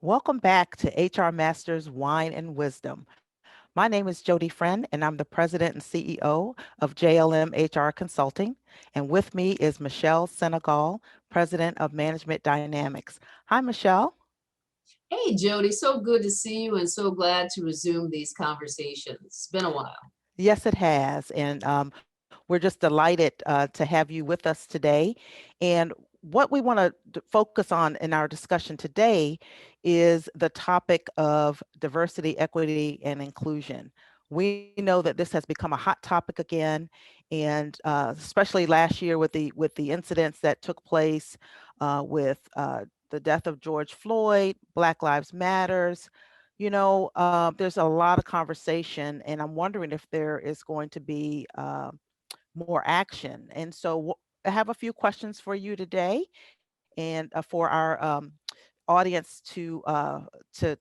Welcome back to HR Masters Wine and Wisdom. My name is Jody Friend, and I'm the president and CEO of JLM HR Consulting. And with me is Michele Synegal, president of Management Dynamics. Hi, Michele. Hey, Jody, so good to see you and so glad to resume these conversations. It's been a while. Yes, it has. And we're just delighted to have you with us today. And what we want to focus on in our discussion today is the topic of diversity, equity, and inclusion. We know that this has become a hot topic again, and especially last year with the incidents that took place with the death of George Floyd, Black Lives Matters. There's a lot of conversation, and I'm wondering if there is going to be more action. And so I have a few questions for you today, and for our audience to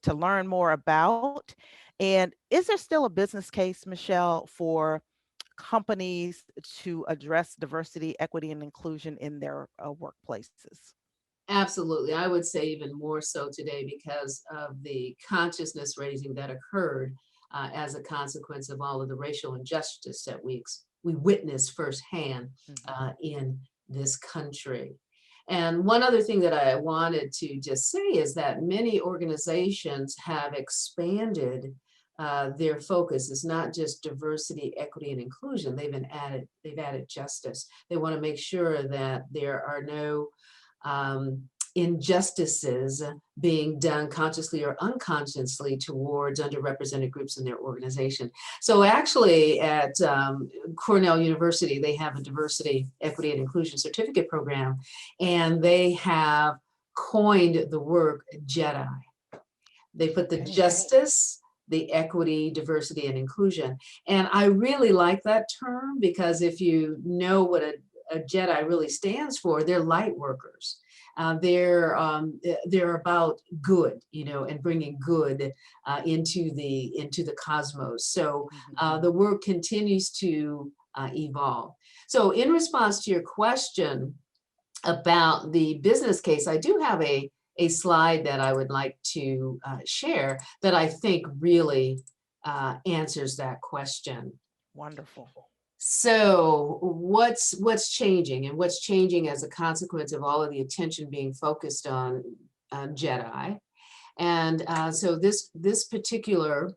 learn more about. And is there still a business case, Michele, for companies to address diversity, equity, and inclusion in their workplaces? Absolutely. I would say even more so today because of the consciousness raising that occurred as a consequence of all of the racial injustice that we witnessed firsthand Mhm. in this country. And one other thing that I wanted to just say is that many organizations have expanded their focus. It's not just diversity, equity, and inclusion. They've added justice. They want to make sure that there are no injustices being done consciously or unconsciously towards underrepresented groups in their organization. So actually at Cornell University, they have a diversity, equity, and inclusion certificate program, and they have coined the word Jedi. They put the Okay. justice, the equity, diversity, and inclusion. And I really like that term because if you know what a Jedi really stands for, they're light workers. They're about good, and bringing good into the cosmos. So Mhm. the work continues to evolve. So in response to your question about the business case, I do have a slide that I would like to share that I think really answers that question. Wonderful. So what's changing, and what's changing as a consequence of all of the attention being focused on Jedi? And so this particular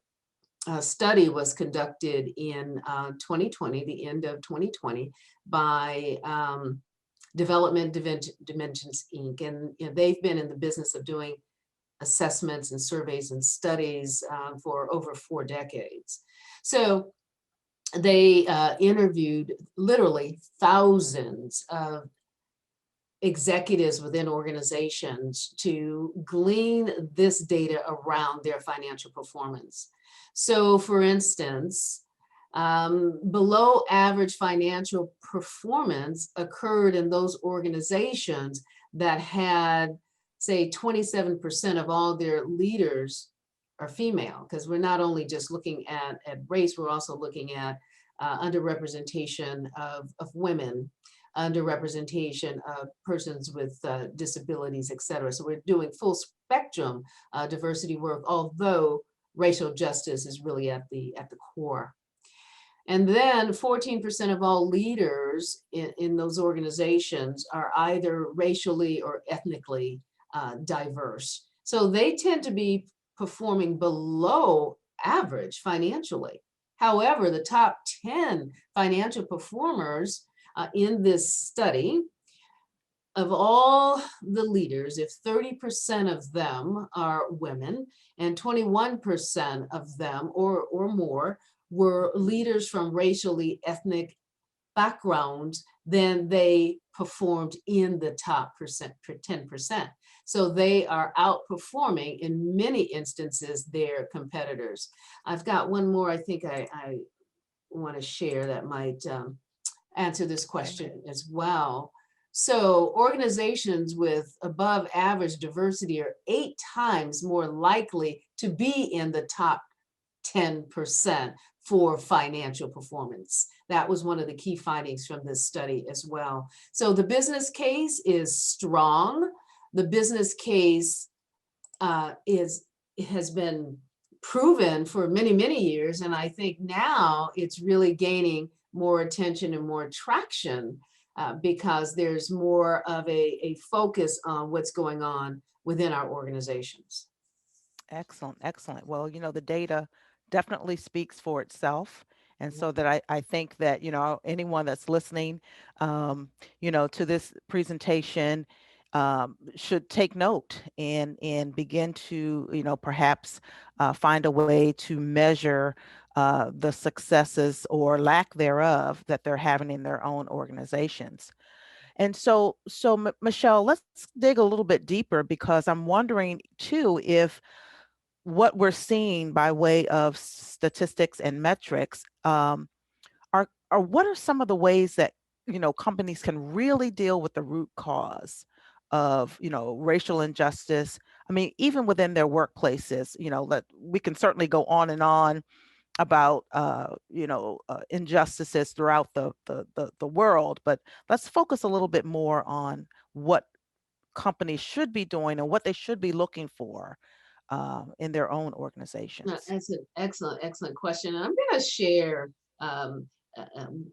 study was conducted in 2020, the end of 2020, by Development Dimensions Inc. And they've been in the business of doing assessments and surveys and studies for over 4 decades. So they interviewed literally thousands of executives within organizations to glean this data around their financial performance. So, for instance, below average financial performance occurred in those organizations that had, say, 27% of all their leaders are female, because we're not only just looking at race, we're also looking at underrepresentation of women, underrepresentation of persons with disabilities, et cetera. So we're doing full spectrum diversity work, although racial justice is really at the core. And then 14% of all leaders in those organizations are either racially or ethnically diverse. So they tend to be performing below average financially. However, the top 10 financial performers in this study, of all the leaders, if 30% of them are women and 21% of them or more were leaders from racially ethnic backgrounds, then they performed in the top 10%. So they are outperforming in many instances their competitors. I've got one more I think I want to share that might answer this Okay. question as well. So organizations with above average diversity are 8 times more likely to be in the top 10% for financial performance. That was one of the key findings from this study as well. So the business case is strong. The business case is has been proven for many, many years. And I think now it's really gaining more attention and more traction because there's more of a focus on what's going on within our organizations. Excellent, excellent. Well, the data definitely speaks for itself. And so that I think that, anyone that's listening, to this presentation should take note and begin to, perhaps find a way to measure the successes or lack thereof that they're having in their own organizations. And so Michelle, let's dig a little bit deeper because I'm wondering too if what we're seeing by way of statistics and metrics are what are some of the ways that companies can really deal with the root cause of racial injustice. I mean, even within their workplaces, that we can certainly go on and on about injustices throughout the world, but let's focus a little bit more on what companies should be doing and what they should be looking for in their own No, organizations. that's an excellent, excellent question. And I'm going to share um, a, um,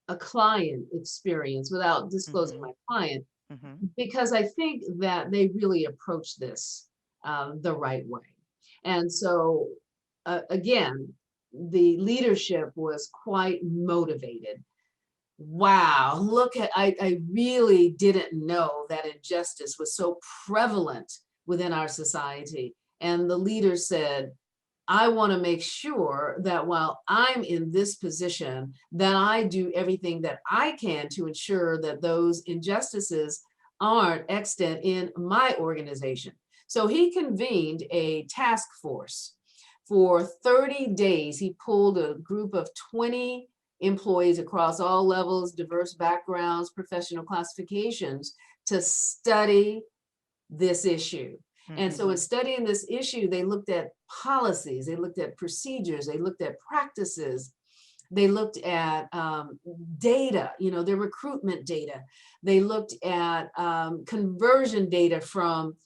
a client experience without disclosing Hmm. my client, Hmm. because I think that they really approach this the right way. And so, again, the leadership was quite motivated. Wow, look at, I really didn't know that injustice was so prevalent within our society. And the leader said, I want to make sure that while I'm in this position, that I do everything that I can to ensure that those injustices aren't extant in my organization. So he convened a task force. For 30 days, he pulled a group of 20 employees across all levels, diverse backgrounds, professional classifications to study this issue. And so in Hmm. studying this issue, they looked at policies, they looked at procedures, they looked at practices, they looked at data, their recruitment data. They looked at conversion data from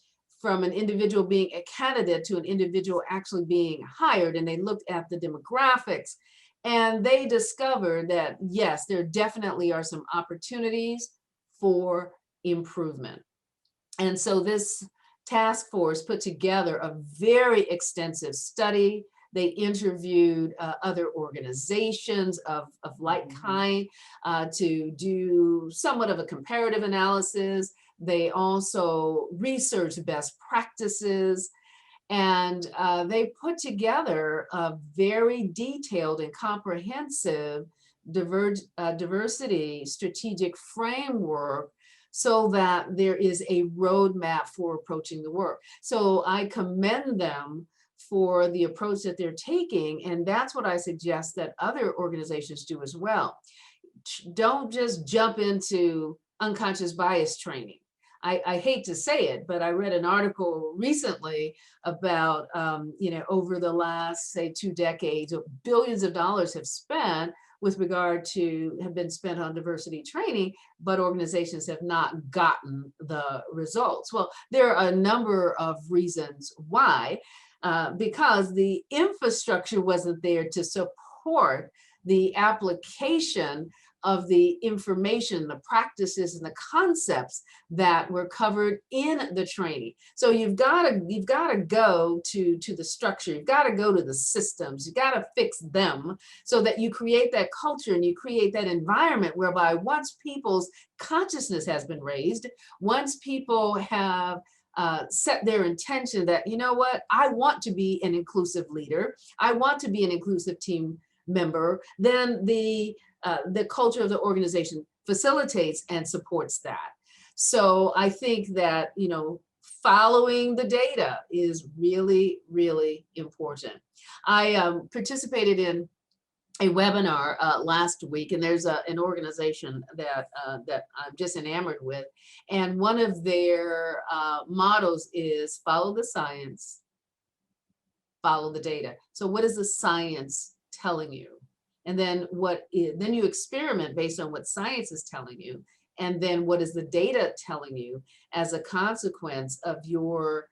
an individual being a candidate to an individual actually being hired. And they looked at the demographics and they discovered that, yes, there definitely are some opportunities for improvement. And so this task force put together a very extensive study. They interviewed other organizations of like Hmm. kind to do somewhat of a comparative analysis. They also researched best practices, and they put together a very detailed and comprehensive diversity strategic framework so that there is a roadmap for approaching the work. So I commend them for the approach that they're taking. And that's what I suggest that other organizations do as well. Don't just jump into unconscious bias training. I hate to say it, but I read an article recently about, over the last, say, 2 decades, billions of dollars have been spent on diversity training, but organizations have not gotten the results. Well, there are a number of reasons why, because the infrastructure wasn't there to support the application of the information, the practices, and the concepts that were covered in the training. So you've got to go to the structure. You've got to go to the systems. You've got to fix them so that you create that culture and you create that environment whereby once people's consciousness has been raised, once people have set their intention that, you know what, I want to be an inclusive leader, I want to be an inclusive team member, then the culture of the organization facilitates and supports that. So I think that, following the data is really, really important. I participated in a webinar last week, and there's an organization that I'm just enamored with, and one of their mottos is follow the science, follow the data. So what is the science telling you? And then then you experiment based on what science is telling you. And then what is the data telling you as a consequence of your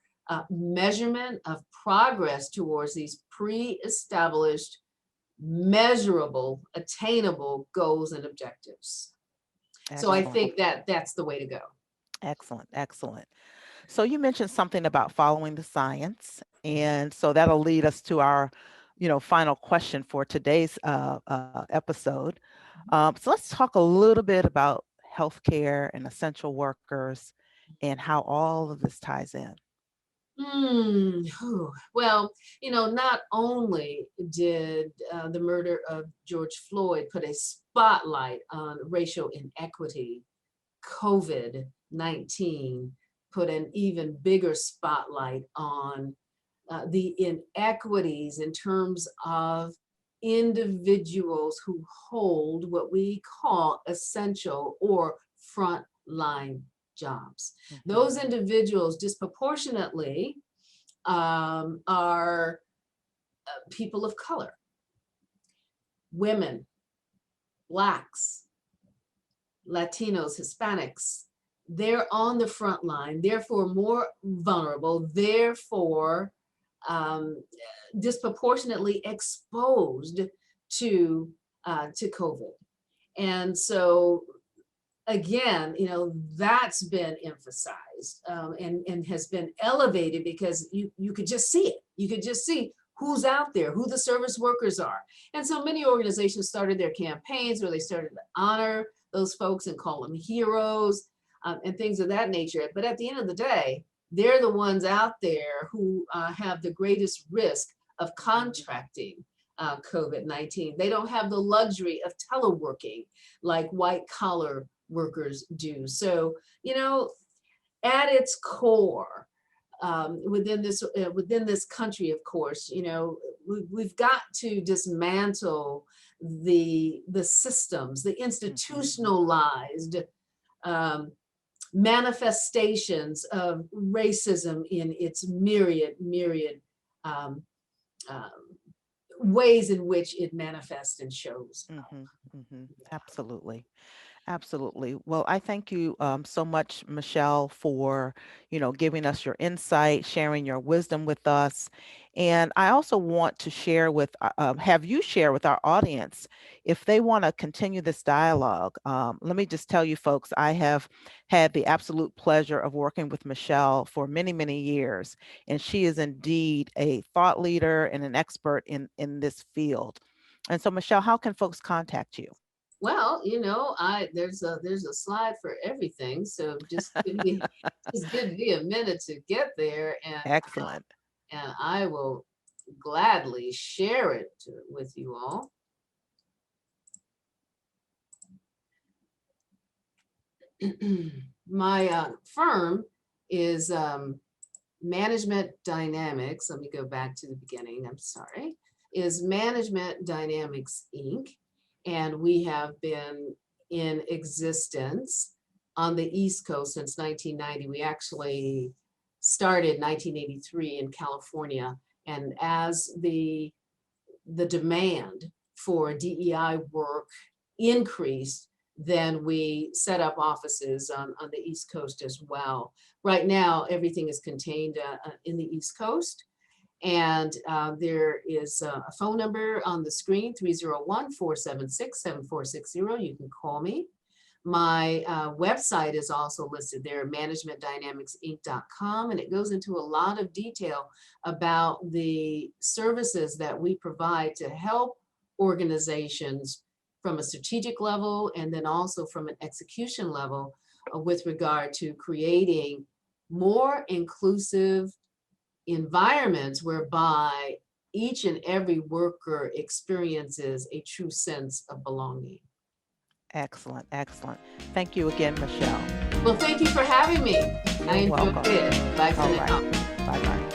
measurement of progress towards these pre-established, measurable, attainable goals and objectives. So I Excellent. think that that's the way to go. Excellent. Excellent. So you mentioned something about following the science, and so that'll lead us to our, final question for today's episode. So let's talk a little bit about healthcare and essential workers and how all of this ties in. Well, not only did the murder of George Floyd put a spotlight on racial inequity, COVID-19 put an even bigger spotlight on the inequities in terms of individuals who hold what we call essential or frontline jobs. Those individuals disproportionately are people of color, women, Blacks, Latinos, Hispanics. They're on the front line, therefore more vulnerable, therefore disproportionately exposed to COVID. And so again, that's been emphasized and has been elevated because you could just see it. You could just see who's out there, who the service workers are. And so many organizations started their campaigns where they started to honor those folks and call them heroes and things of that nature. But at the end of the day, they're the ones out there who have the greatest risk of contracting COVID-19. They don't have the luxury of teleworking like white collar workers do. So, at its core, within this country, of course, we've got to dismantle the systems, the institutionalized manifestations of racism in its myriad ways in which it manifests and shows. Absolutely. Absolutely. Well, I thank you so much, Michele, for, giving us your insight, sharing your wisdom with us. And I also want to have you share with our audience if they want to continue this dialogue. Let me just tell you, folks, I have had the absolute pleasure of working with Michele for many, many years, and she is indeed a thought leader and an expert in this field. And so, Michele, how can folks contact you? Well, there's a slide for everything. So just give me a minute to get there, Excellent. and I will gladly share it with you all. My firm is Management Dynamics. Let me go back to the beginning. I'm sorry. Is Management Dynamics Inc. And we have been in existence on the East Coast since 1990. We actually started 1983 in California. And as the demand for DEI work increased, then we set up offices on the East Coast as well. Right now, everything is contained in the East Coast. And there is a phone number on the screen, 301-476-7460. You can call me. My website is also listed there, managementdynamicsinc.com, and it goes into a lot of detail about the services that we provide to help organizations from a strategic level and then also from an execution level with regard to creating more inclusive environments whereby each and every worker experiences a true sense of belonging. Excellent, excellent. Thank you again, Michele. Well, thank you for having me. I enjoyed it. Bye for now. Bye-bye.